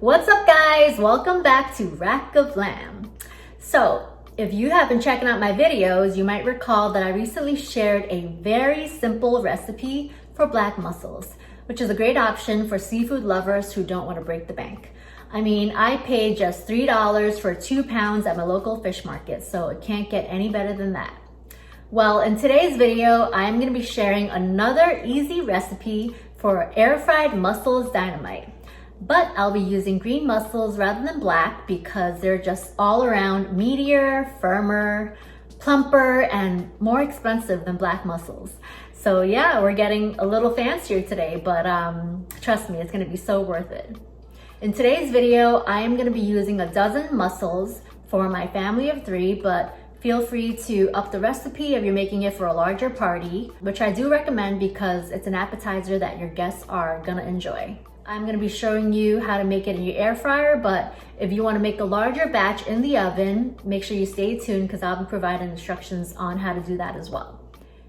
What's up guys? Welcome back to rackoflam. So if you have been checking out my videos, you might recall that I recently shared a very simple recipe for black mussels, which is a great option for seafood lovers who don't want to break the bank. I mean, I paid just $3 for 2 pounds at my local fish market, so it can't get any better than that. Well, in today's video, I'm going to be sharing another easy recipe for air-fried Mussels Dynamite. But I'll be using green mussels rather than black because they're just all around meatier, firmer, plumper, and more expensive than black mussels. So yeah, we're getting a little fancier today, but trust me, it's gonna be so worth it. In today's video, I am gonna be using a dozen mussels for my family of 3, but feel free to up the recipe if you're making it for a larger party, which I do recommend because it's an appetizer that your guests are gonna enjoy. I'm gonna be showing you how to make it in your air fryer, but if you wanna make a larger batch in the oven, make sure you stay tuned because I'll be providing instructions on how to do that as well.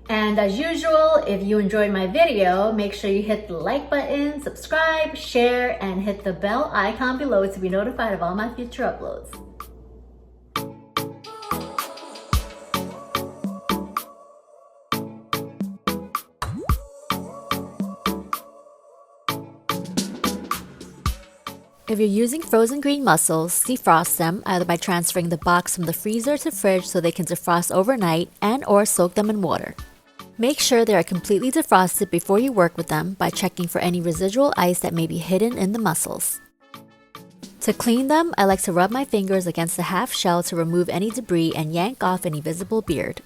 And as usual, if you enjoyed my video, make sure you hit the like button, subscribe, share, and hit the bell icon below to be notified of all my future uploads. If you're using frozen green mussels, defrost them either by transferring the box from the freezer to fridge so they can defrost overnight and/or soak them in water. Make sure they are completely defrosted before you work with them by checking for any residual ice that may be hidden in the mussels. To clean them, I like to rub my fingers against the half shell to remove any debris and yank off any visible beard.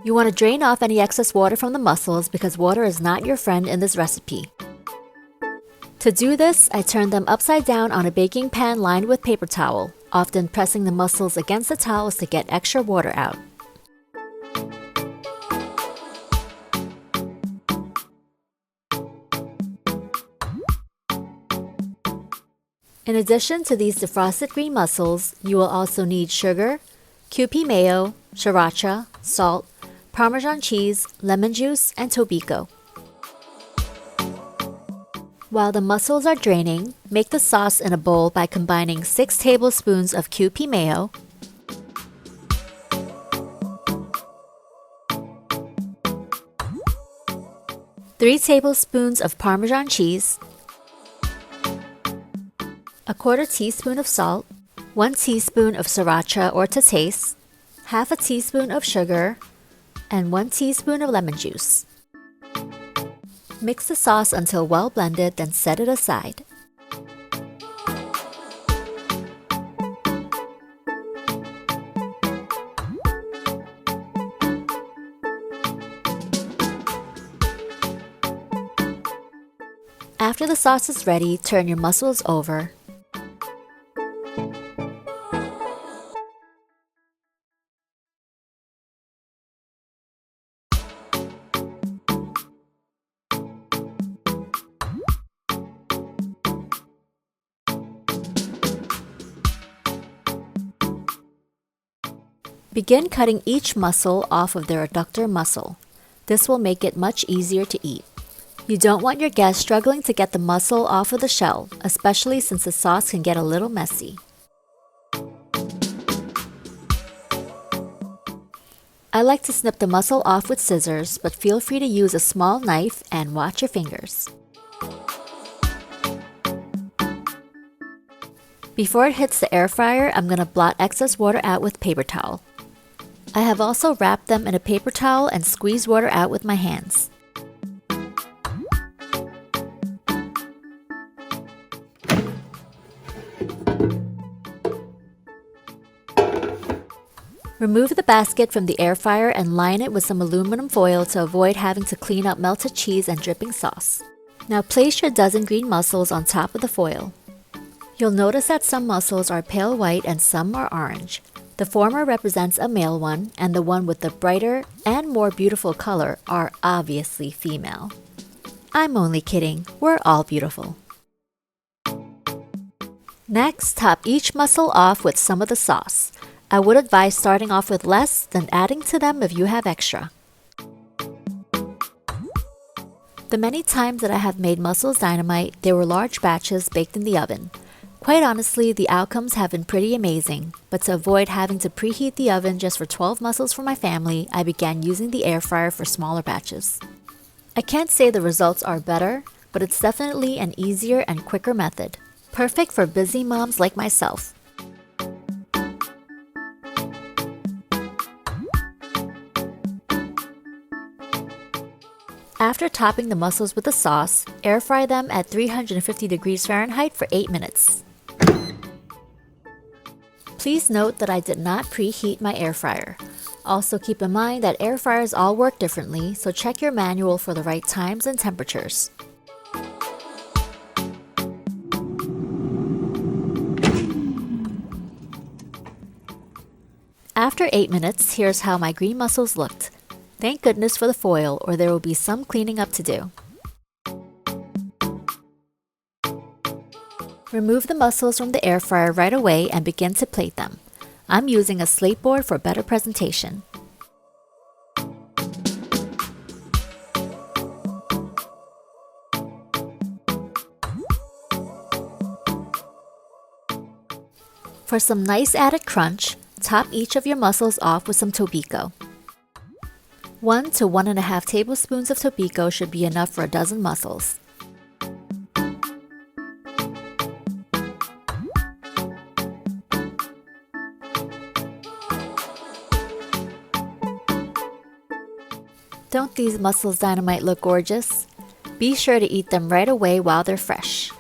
You want to drain off any excess water from the mussels because water is not your friend in this recipe. To do this, I turn them upside down on a baking pan lined with paper towel, often pressing the mussels against the towels to get extra water out. In addition to these defrosted green mussels, you will also need sugar, Kewpie mayo, sriracha, salt, Parmesan cheese, lemon juice, and tobiko. While the mussels are draining, make the sauce in a bowl by combining 6 tablespoons of Kewpie mayo, 3 tablespoons of Parmesan cheese, a 1/4 teaspoon of salt, 1 teaspoon of sriracha or to taste, half a teaspoon of sugar, and 1 teaspoon of lemon juice. Mix the sauce until well blended, then set it aside. After the sauce is ready, turn your mussels over. Begin cutting each mussel off of their adductor muscle. This will make it much easier to eat. You don't want your guests struggling to get the mussel off of the shell, especially since the sauce can get a little messy. I like to snip the mussel off with scissors, but feel free to use a small knife and watch your fingers. Before it hits the air fryer, I'm going to blot excess water out with paper towel. I have also wrapped them in a paper towel and squeezed water out with my hands. Remove the basket from the air fryer and line it with some aluminum foil to avoid having to clean up melted cheese and dripping sauce. Now place your dozen green mussels on top of the foil. You'll notice that some mussels are pale white and some are orange. The former represents a male one, and the one with the brighter and more beautiful color are obviously female. I'm only kidding, we're all beautiful. Next, top each mussel off with some of the sauce. I would advise starting off with less, then adding to them if you have extra. The many times that I have made Mussels Dynamite, they were large batches baked in the oven. Quite honestly, the outcomes have been pretty amazing, but to avoid having to preheat the oven just for 12 mussels for my family, I began using the air fryer for smaller batches. I can't say the results are better, but it's definitely an easier and quicker method. Perfect for busy moms like myself. After topping the mussels with the sauce, air fry them at 350 degrees Fahrenheit for 8 minutes. Please note that I did not preheat my air fryer. Also keep in mind that air fryers all work differently, so check your manual for the right times and temperatures. After 8 minutes, here's how my green mussels looked. Thank goodness for the foil, or there will be some cleaning up to do. Remove the mussels from the air fryer right away and begin to plate them. I'm using a slate board for better presentation. For some nice added crunch, top each of your mussels off with some tobiko. 1 to 1.5 tablespoons of tobiko should be enough for a dozen mussels. Don't these Mussels Dynamite look gorgeous? Be sure to eat them right away while they're fresh.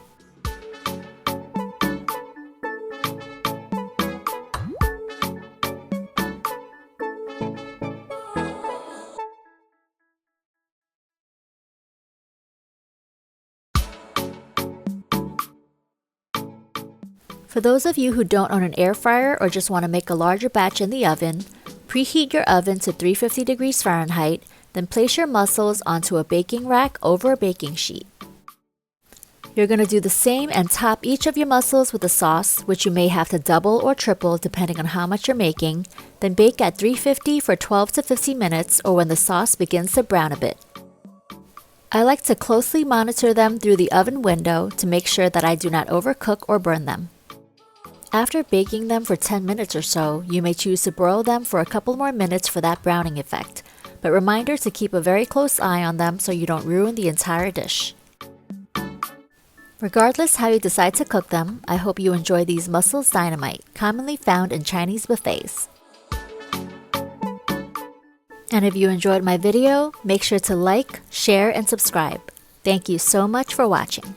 For those of you who don't own an air fryer or just want to make a larger batch in the oven, preheat your oven to 350 degrees Fahrenheit, then place your mussels onto a baking rack over a baking sheet. You're going to do the same and top each of your mussels with the sauce, which you may have to double or triple depending on how much you're making, then bake at 350 for 12 to 15 minutes or when the sauce begins to brown a bit. I like to closely monitor them through the oven window to make sure that I do not overcook or burn them. After baking them for 10 minutes or so, you may choose to broil them for a couple more minutes for that browning effect, but reminder to keep a very close eye on them so you don't ruin the entire dish. Regardless how you decide to cook them, I hope you enjoy these Mussels Dynamite, commonly found in Chinese buffets. And if you enjoyed my video, make sure to like, share, and subscribe. Thank you so much for watching.